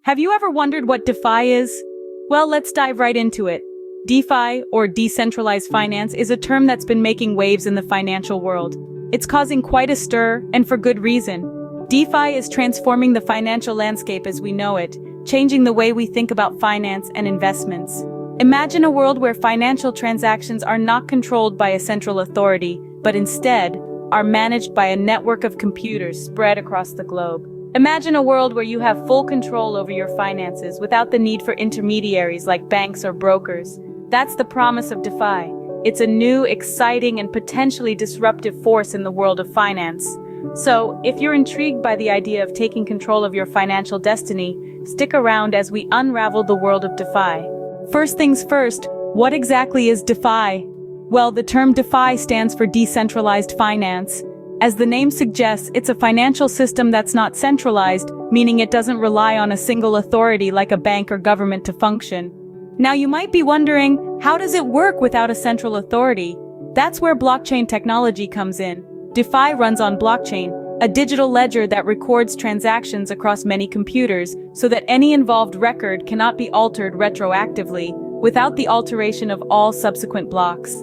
Have you ever wondered what DeFi is? Well, let's dive right into it. DeFi, or decentralized finance, is a term that's been making waves in the financial world. It's causing quite a stir, and for good reason. DeFi is transforming the financial landscape as we know it, changing the way we think about finance and investments. Imagine a world where financial transactions are not controlled by a central authority, but instead are managed by a network of computers spread across the globe. Imagine a world where you have full control over your finances without the need for intermediaries like banks or brokers. That's the promise of DeFi. It's a new, exciting, and potentially disruptive force in the world of finance. So, if you're intrigued by the idea of taking control of your financial destiny, stick around as we unravel the world of DeFi. First things first, what exactly is DeFi? Well, the term DeFi stands for decentralized finance. As the name suggests, it's a financial system that's not centralized, meaning it doesn't rely on a single authority like a bank or government to function. Now you might be wondering, how does it work without a central authority? That's where blockchain technology comes in. DeFi runs on blockchain, a digital ledger that records transactions across many computers so that any involved record cannot be altered retroactively without the alteration of all subsequent blocks.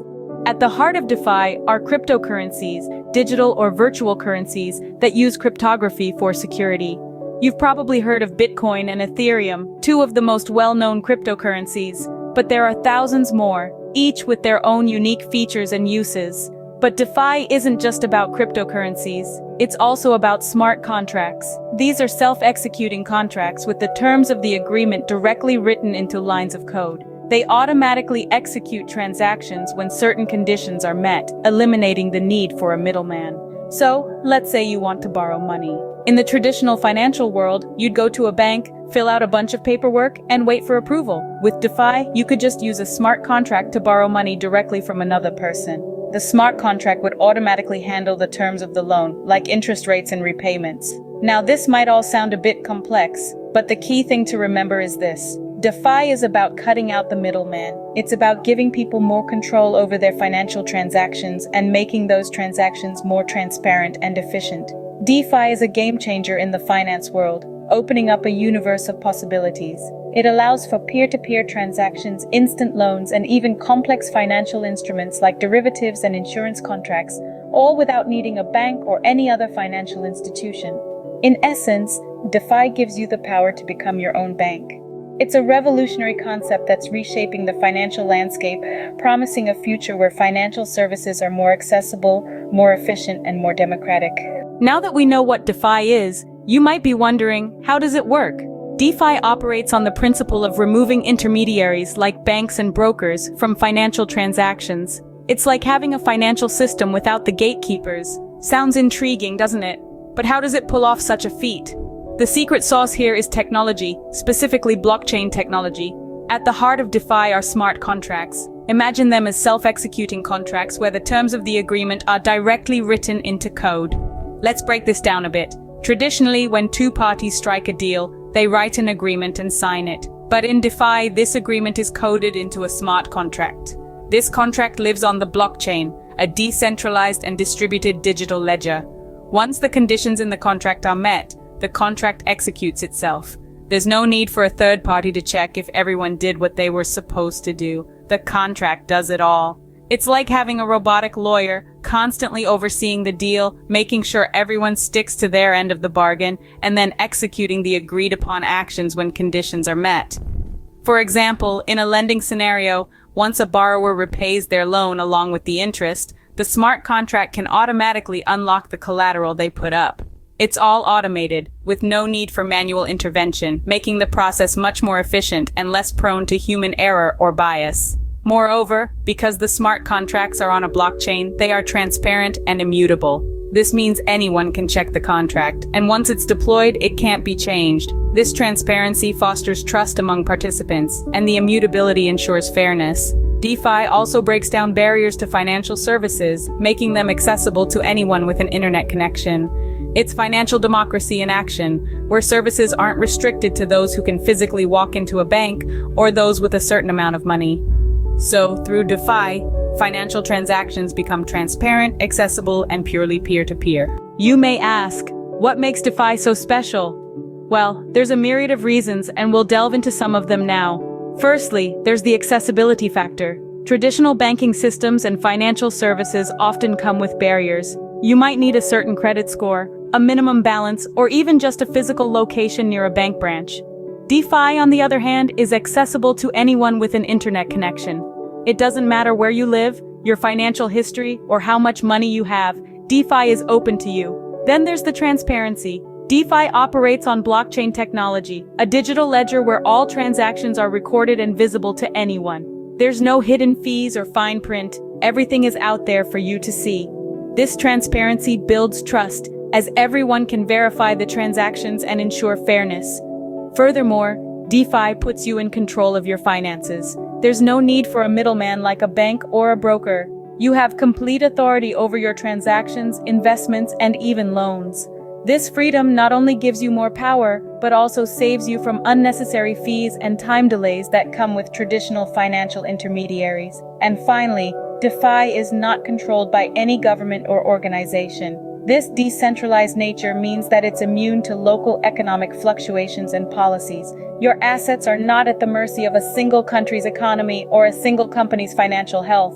At the heart of DeFi are cryptocurrencies, digital or virtual currencies that use cryptography for security. You've probably heard of Bitcoin and Ethereum, two of the most well-known cryptocurrencies, but there are thousands more, each with their own unique features and uses. But DeFi isn't just about cryptocurrencies, it's also about smart contracts. These are self-executing contracts with the terms of the agreement directly written into lines of code. They automatically execute transactions when certain conditions are met, eliminating the need for a middleman. So, let's say you want to borrow money. In the traditional financial world, you'd go to a bank, fill out a bunch of paperwork, and wait for approval. With DeFi, you could just use a smart contract to borrow money directly from another person. The smart contract would automatically handle the terms of the loan, like interest rates and repayments. Now, this might all sound a bit complex, but the key thing to remember is this. DeFi is about cutting out the middleman. It's about giving people more control over their financial transactions and making those transactions more transparent and efficient. DeFi is a game changer in the finance world, opening up a universe of possibilities. It allows for peer-to-peer transactions, instant loans, and even complex financial instruments like derivatives and insurance contracts, all without needing a bank or any other financial institution. In essence, DeFi gives you the power to become your own bank. It's a revolutionary concept that's reshaping the financial landscape, promising a future where financial services are more accessible, more efficient, and more democratic. Now that we know what DeFi is, you might be wondering, how does it work? DeFi operates on the principle of removing intermediaries like banks and brokers from financial transactions. It's like having a financial system without the gatekeepers. Sounds intriguing, doesn't it? But how does it pull off such a feat? The secret sauce here is technology, specifically blockchain technology. At the heart of DeFi are smart contracts. Imagine them as self-executing contracts where the terms of the agreement are directly written into code. Let's break this down a bit. Traditionally, when two parties strike a deal, they write an agreement and sign it. But in DeFi, this agreement is coded into a smart contract. This contract lives on the blockchain, a decentralized and distributed digital ledger. Once the conditions in the contract are met, the contract executes itself. There's no need for a third party to check if everyone did what they were supposed to do. The contract does it all. It's like having a robotic lawyer, constantly overseeing the deal, making sure everyone sticks to their end of the bargain, and then executing the agreed-upon actions when conditions are met. For example, in a lending scenario, once a borrower repays their loan along with the interest, the smart contract can automatically unlock the collateral they put up. It's all automated, with no need for manual intervention, making the process much more efficient and less prone to human error or bias. Moreover, because the smart contracts are on a blockchain, they are transparent and immutable. This means anyone can check the contract, and once it's deployed, it can't be changed. This transparency fosters trust among participants, and the immutability ensures fairness. DeFi also breaks down barriers to financial services, making them accessible to anyone with an internet connection. It's financial democracy in action, where services aren't restricted to those who can physically walk into a bank or those with a certain amount of money. So, through DeFi, financial transactions become transparent, accessible, and purely peer-to-peer. You may ask, what makes DeFi so special? Well, there's a myriad of reasons, and we'll delve into some of them now. Firstly, there's the accessibility factor. Traditional banking systems and financial services often come with barriers. You might need a certain credit score, a minimum balance, or even just a physical location near a bank branch. DeFi, on the other hand, is accessible to anyone with an internet connection. It doesn't matter where you live, your financial history, or how much money you have, DeFi is open to you. Then there's the transparency. DeFi operates on blockchain technology, a digital ledger where all transactions are recorded and visible to anyone. There's no hidden fees or fine print. Everything is out there for you to see. This transparency builds trust, as everyone can verify the transactions and ensure fairness. Furthermore, DeFi puts you in control of your finances. There's no need for a middleman like a bank or a broker. You have complete authority over your transactions, investments, and even loans. This freedom not only gives you more power, but also saves you from unnecessary fees and time delays that come with traditional financial intermediaries. And finally, DeFi is not controlled by any government or organization. This decentralized nature means that it's immune to local economic fluctuations and policies. Your assets are not at the mercy of a single country's economy or a single company's financial health.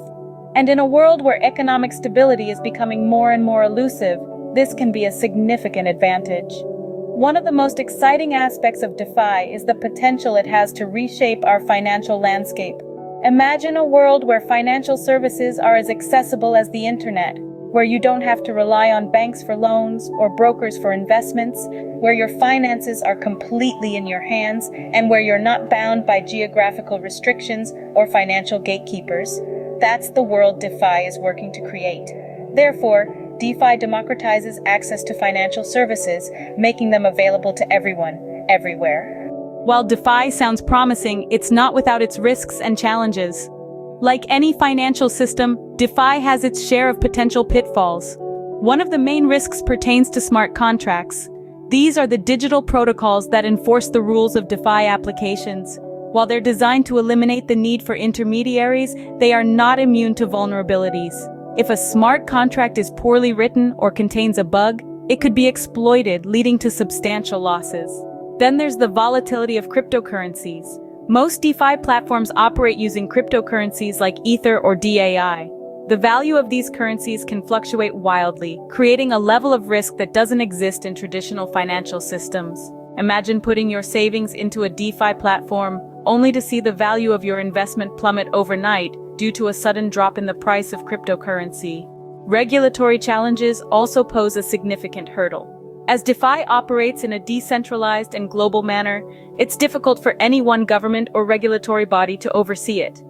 And in a world where economic stability is becoming more and more elusive, this can be a significant advantage. One of the most exciting aspects of DeFi is the potential it has to reshape our financial landscape. Imagine a world where financial services are as accessible as the internet, where you don't have to rely on banks for loans or brokers for investments, where your finances are completely in your hands, and where you're not bound by geographical restrictions or financial gatekeepers. That's the world DeFi is working to create. Therefore, DeFi democratizes access to financial services, making them available to everyone, everywhere. While DeFi sounds promising, it's not without its risks and challenges. Like any financial system, DeFi has its share of potential pitfalls. One of the main risks pertains to smart contracts. These are the digital protocols that enforce the rules of DeFi applications. While they're designed to eliminate the need for intermediaries, they are not immune to vulnerabilities. If a smart contract is poorly written or contains a bug, it could be exploited, leading to substantial losses. Then there's the volatility of cryptocurrencies. Most DeFi platforms operate using cryptocurrencies like Ether or DAI. The value of these currencies can fluctuate wildly, creating a level of risk that doesn't exist in traditional financial systems. Imagine putting your savings into a DeFi platform, only to see the value of your investment plummet overnight due to a sudden drop in the price of cryptocurrency. Regulatory challenges also pose a significant hurdle. As DeFi operates in a decentralized and global manner, it's difficult for any one government or regulatory body to oversee it.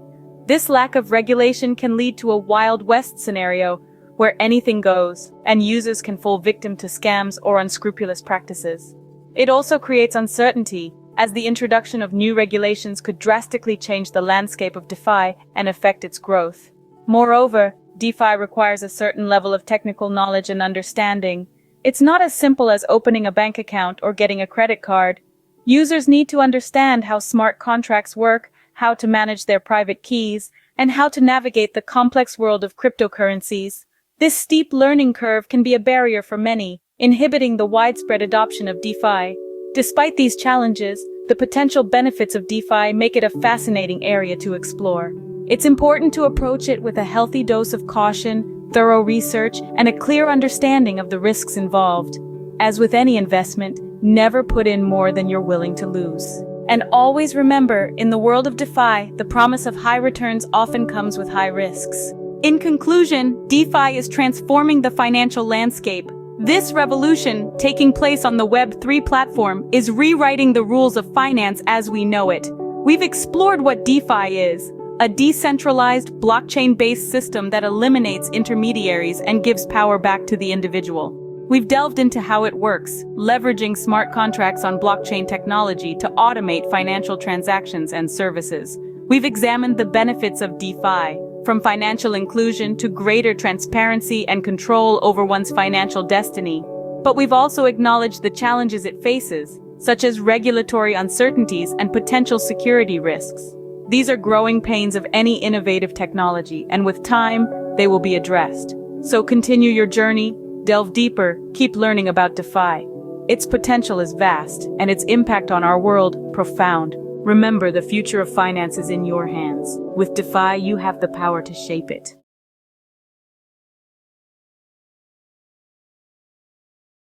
This lack of regulation can lead to a Wild West scenario where anything goes, and users can fall victim to scams or unscrupulous practices. It also creates uncertainty, as the introduction of new regulations could drastically change the landscape of DeFi and affect its growth. Moreover, DeFi requires a certain level of technical knowledge and understanding. It's not as simple as opening a bank account or getting a credit card. Users need to understand how smart contracts work, how to manage their private keys, and how to navigate the complex world of cryptocurrencies. This steep learning curve can be a barrier for many, inhibiting the widespread adoption of DeFi. Despite these challenges, the potential benefits of DeFi make it a fascinating area to explore. It's important to approach it with a healthy dose of caution, thorough research, and a clear understanding of the risks involved. As with any investment, never put in more than you're willing to lose. And always remember, in the world of DeFi, the promise of high returns often comes with high risks. In conclusion, DeFi is transforming the financial landscape. This revolution, taking place on the Web3 platform, is rewriting the rules of finance as we know it. We've explored what DeFi is, a decentralized, blockchain-based system that eliminates intermediaries and gives power back to the individual. We've delved into how it works, leveraging smart contracts on blockchain technology to automate financial transactions and services. We've examined the benefits of DeFi, from financial inclusion to greater transparency and control over one's financial destiny. But we've also acknowledged the challenges it faces, such as regulatory uncertainties and potential security risks. These are growing pains of any innovative technology, and with time, they will be addressed. So continue your journey, delve deeper, keep learning about DeFi. Its potential is vast, and its impact on our world profound. Remember, the future of finance is in your hands. With DeFi, you have the power to shape it.